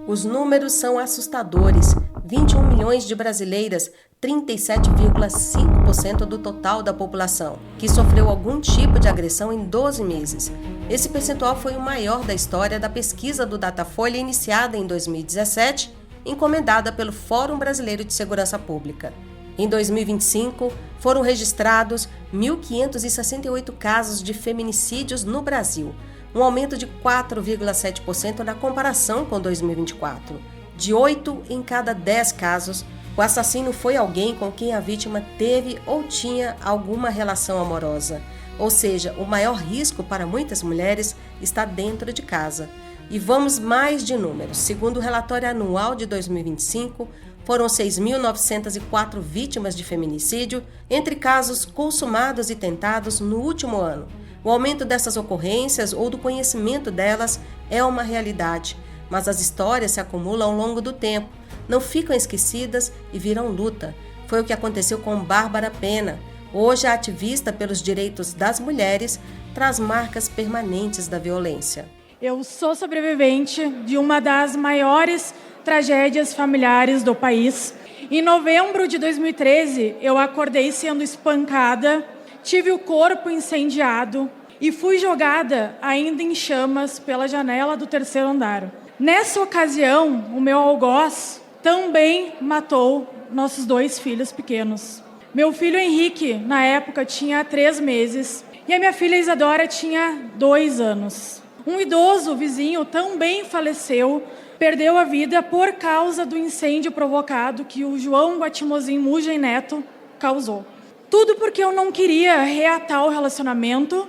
Os números são assustadores. 21 milhões de brasileiras, 37,5% do total da população, que sofreu algum tipo de agressão em 12 meses. Esse percentual foi o maior da história da pesquisa do Datafolha iniciada em 2017, encomendada pelo Fórum Brasileiro de Segurança Pública. Em 2025, foram registrados 1.568 casos de feminicídios no Brasil, um aumento de 4,7% na comparação com 2024. De 8 em cada 10 casos, o assassino foi alguém com quem a vítima teve ou tinha alguma relação amorosa. Ou seja, o maior risco para muitas mulheres está dentro de casa. E vamos mais de números. Segundo o relatório anual de 2025, foram 6.904 vítimas de feminicídio, entre casos consumados e tentados no último ano. O aumento dessas ocorrências ou do conhecimento delas é uma realidade, mas as histórias se acumulam ao longo do tempo, não ficam esquecidas e viram luta. Foi o que aconteceu com Bárbara Pena. Hoje, a ativista pelos direitos das mulheres traz marcas permanentes da violência. Eu sou sobrevivente de uma das maiores tragédias familiares do país. Em novembro de 2013, eu acordei sendo espancada, tive o corpo incendiado e fui jogada ainda em chamas pela janela do 3º andar. Nessa ocasião, o meu algoz também matou nossos 2 filhos pequenos. Meu filho Henrique, na época, tinha 3 meses e a minha filha Isadora tinha 2 anos. Um idoso vizinho também faleceu, perdeu a vida por causa do incêndio provocado que o João Guatimozin Mugem Neto causou. Tudo porque eu não queria reatar o relacionamento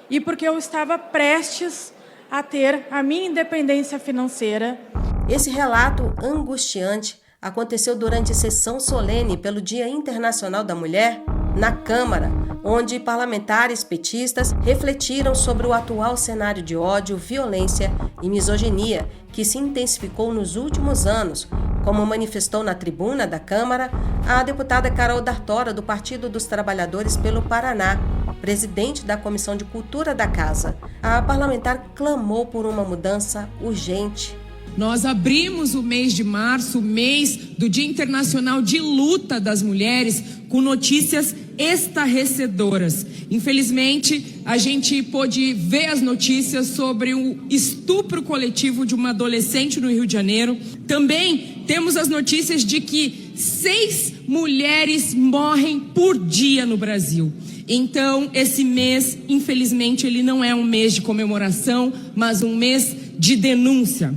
e porque eu estava prestes a ter a minha independência financeira. Esse relato angustiante aconteceu durante sessão solene pelo Dia Internacional da Mulher na Câmara, onde parlamentares petistas refletiram sobre o atual cenário de ódio, violência e misoginia que se intensificou nos últimos anos, como manifestou na tribuna da Câmara a deputada Carol D'Artora, do Partido dos Trabalhadores pelo Paraná, presidente da Comissão de Cultura da Casa. A parlamentar clamou por uma mudança urgente. Nós abrimos o mês de março, o mês do Dia Internacional de Luta das Mulheres, com notícias estarrecedoras. Infelizmente, a gente pôde ver as notícias sobre o estupro coletivo de uma adolescente no Rio de Janeiro. Também temos as notícias de que 6 mulheres morrem por dia no Brasil. Então, esse mês, infelizmente, ele não é um mês de comemoração, mas um mês de denúncia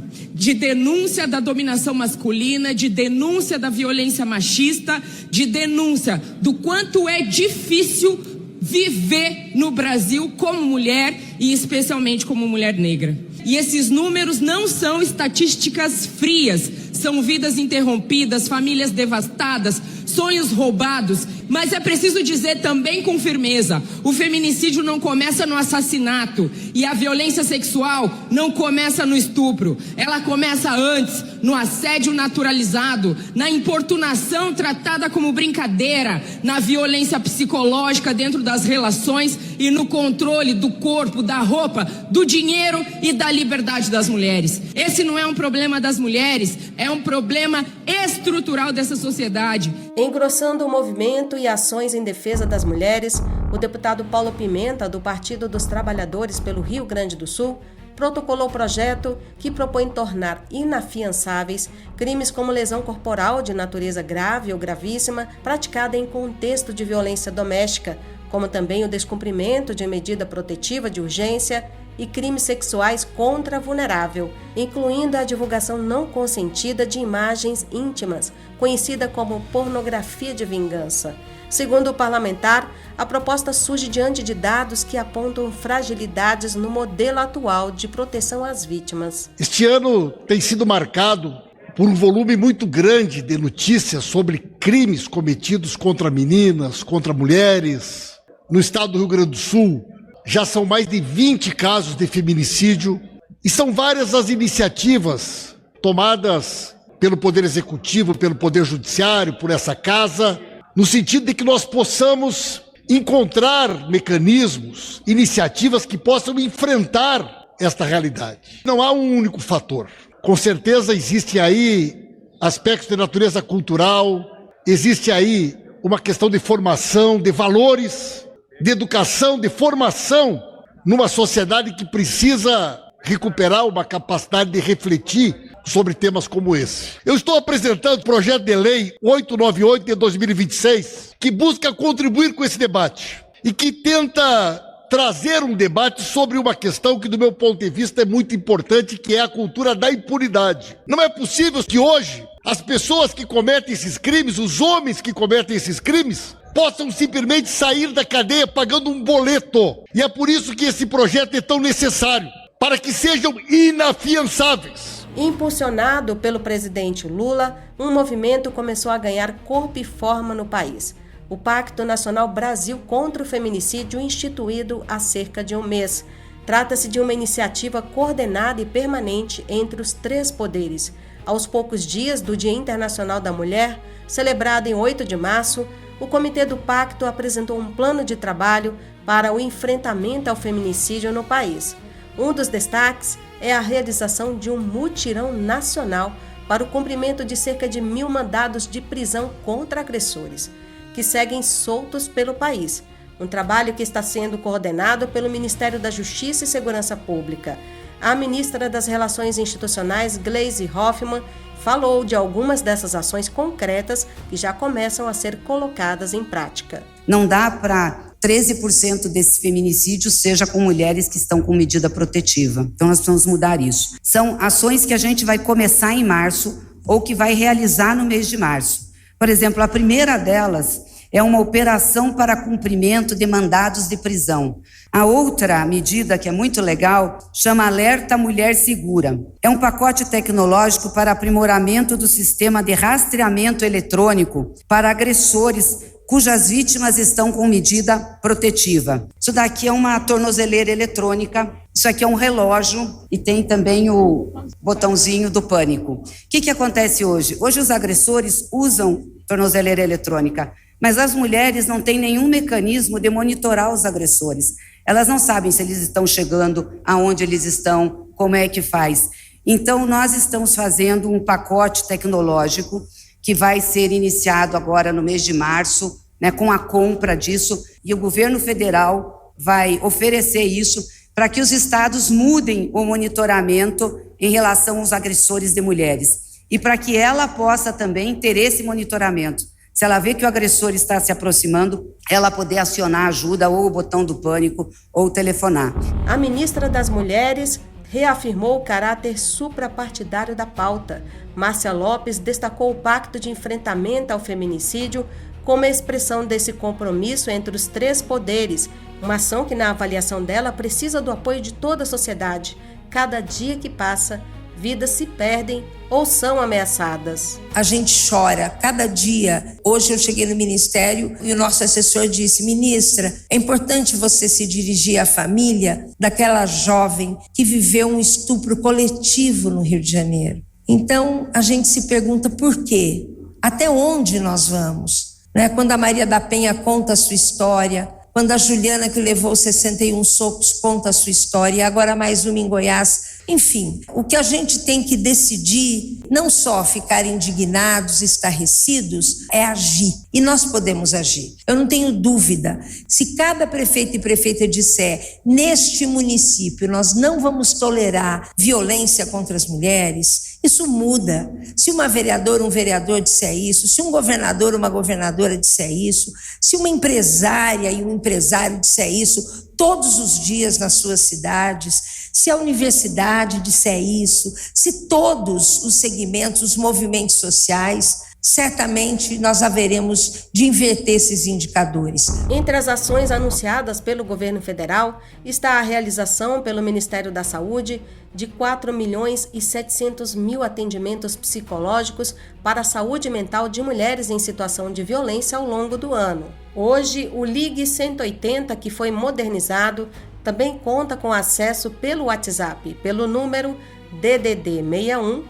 da dominação masculina, de denúncia da violência machista, de denúncia do quanto é difícil viver no Brasil como mulher e especialmente como mulher negra. E esses números não são estatísticas frias, são vidas interrompidas, famílias devastadas, sonhos roubados, mas é preciso dizer também com firmeza, o feminicídio não começa no assassinato e a violência sexual não começa no estupro, ela começa antes, no assédio naturalizado, na importunação tratada como brincadeira, na violência psicológica dentro das relações e no controle do corpo, da roupa, do dinheiro e da liberdade das mulheres. Esse não é um problema das mulheres, é um problema estrutural dessa sociedade. Engrossando o movimento e ações em defesa das mulheres, o deputado Paulo Pimenta, do Partido dos Trabalhadores pelo Rio Grande do Sul, protocolou o projeto que propõe tornar inafiançáveis crimes como lesão corporal de natureza grave ou gravíssima praticada em contexto de violência doméstica, como também o descumprimento de medida protetiva de urgência e crimes sexuais contra a vulnerável, incluindo a divulgação não consentida de imagens íntimas, conhecida como pornografia de vingança. Segundo o parlamentar, a proposta surge diante de dados que apontam fragilidades no modelo atual de proteção às vítimas. Este ano tem sido marcado por um volume muito grande de notícias sobre crimes cometidos contra meninas, contra mulheres. No estado do Rio Grande do Sul, já são mais de 20 casos de feminicídio e são várias as iniciativas tomadas pelo Poder Executivo, pelo Poder Judiciário, por essa casa, no sentido de que nós possamos encontrar mecanismos, iniciativas que possam enfrentar esta realidade. Não há um único fator. Com certeza existe aí aspectos de natureza cultural, existe aí uma questão de formação, de valores, de educação, de formação numa sociedade que precisa recuperar uma capacidade de refletir sobre temas como esse. Eu estou apresentando o projeto de lei 898 de 2026, que busca contribuir com esse debate e que tenta trazer um debate sobre uma questão que, do meu ponto de vista, é muito importante, que é a cultura da impunidade. Não é possível que hoje as pessoas que cometem esses crimes, os homens que cometem esses crimes, possam simplesmente sair da cadeia pagando um boleto. E é por isso que esse projeto é tão necessário, para que sejam inafiançáveis. Impulsionado pelo presidente Lula, um movimento começou a ganhar corpo e forma no país. O Pacto Nacional Brasil contra o Feminicídio, instituído há cerca de um mês. Trata-se de uma iniciativa coordenada e permanente entre os três poderes. Aos poucos dias do Dia Internacional da Mulher, celebrado em 8 de março, o Comitê do Pacto apresentou um plano de trabalho para o enfrentamento ao feminicídio no país. Um dos destaques é a realização de um mutirão nacional para o cumprimento de cerca de 1.000 mandados de prisão contra agressores, que seguem soltos pelo país. Um trabalho que está sendo coordenado pelo Ministério da Justiça e Segurança Pública. A ministra das Relações Institucionais, Gleisi Hoffmann, falou de algumas dessas ações concretas que já começam a ser colocadas em prática. Não dá para 13% desse feminicídio seja com mulheres que estão com medida protetiva. Então nós precisamos mudar isso. São ações que a gente vai começar em março ou que vai realizar no mês de março. Por exemplo, a primeira delas é uma operação para cumprimento de mandados de prisão. A outra medida, que é muito legal, chama Alerta Mulher Segura. É um pacote tecnológico para aprimoramento do sistema de rastreamento eletrônico para agressores cujas vítimas estão com medida protetiva. Isso daqui é uma tornozeleira eletrônica, isso aqui é um relógio e tem também o botãozinho do pânico. O que acontece hoje? Hoje os agressores usam tornozeleira eletrônica, mas as mulheres não têm nenhum mecanismo de monitorar os agressores. Elas não sabem se eles estão chegando, aonde eles estão, como é que faz. Então, nós estamos fazendo um pacote tecnológico que vai ser iniciado agora no mês de março, né, com a compra disso, e o governo federal vai oferecer isso para que os estados mudem o monitoramento em relação aos agressores de mulheres e para que ela possa também ter esse monitoramento. Se ela vê que o agressor está se aproximando, ela poder acionar a ajuda ou o botão do pânico ou telefonar. A ministra das Mulheres reafirmou o caráter suprapartidário da pauta. Márcia Lopes destacou o Pacto de Enfrentamento ao Feminicídio como expressão desse compromisso entre os três poderes, uma ação que, na avaliação dela, precisa do apoio de toda a sociedade. Cada dia que passa, vidas se perdem ou são ameaçadas. A gente chora cada dia. Hoje eu cheguei no ministério e o nosso assessor disse: ministra, é importante você se dirigir à família daquela jovem que viveu um estupro coletivo no Rio de Janeiro. Então a gente se pergunta por quê? Até onde nós vamos? Quando a Maria da Penha conta a sua história, quando a Juliana, que levou 61 socos, conta a sua história, e agora mais uma em Goiás. Enfim, o que a gente tem que decidir, não só ficar indignados, estarrecidos, é agir. E nós podemos agir. Eu não tenho dúvida. Se cada prefeito e prefeita disser, neste município nós não vamos tolerar violência contra as mulheres, isso muda. Se uma vereadora, um vereador disser isso, se um governador, uma governadora disser isso, se uma empresária e um empresário disser isso todos os dias nas suas cidades, se a universidade disser isso, se todos os segmentos, os movimentos sociais, certamente nós haveremos de inverter esses indicadores. Entre as ações anunciadas pelo governo federal está a realização pelo Ministério da Saúde de 4.700.000 atendimentos psicológicos para a saúde mental de mulheres em situação de violência ao longo do ano. Hoje, o Ligue 180, que foi modernizado, também conta com acesso pelo WhatsApp, pelo número DDD 61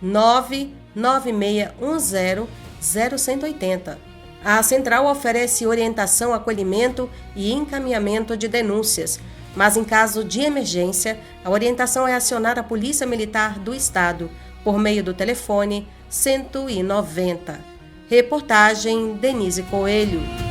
99610 0180. A central oferece orientação, acolhimento e encaminhamento de denúncias. mas em caso de emergência, a orientação é acionar a Polícia Militar do Estado por meio do telefone 190. Reportagem Denise Coelho.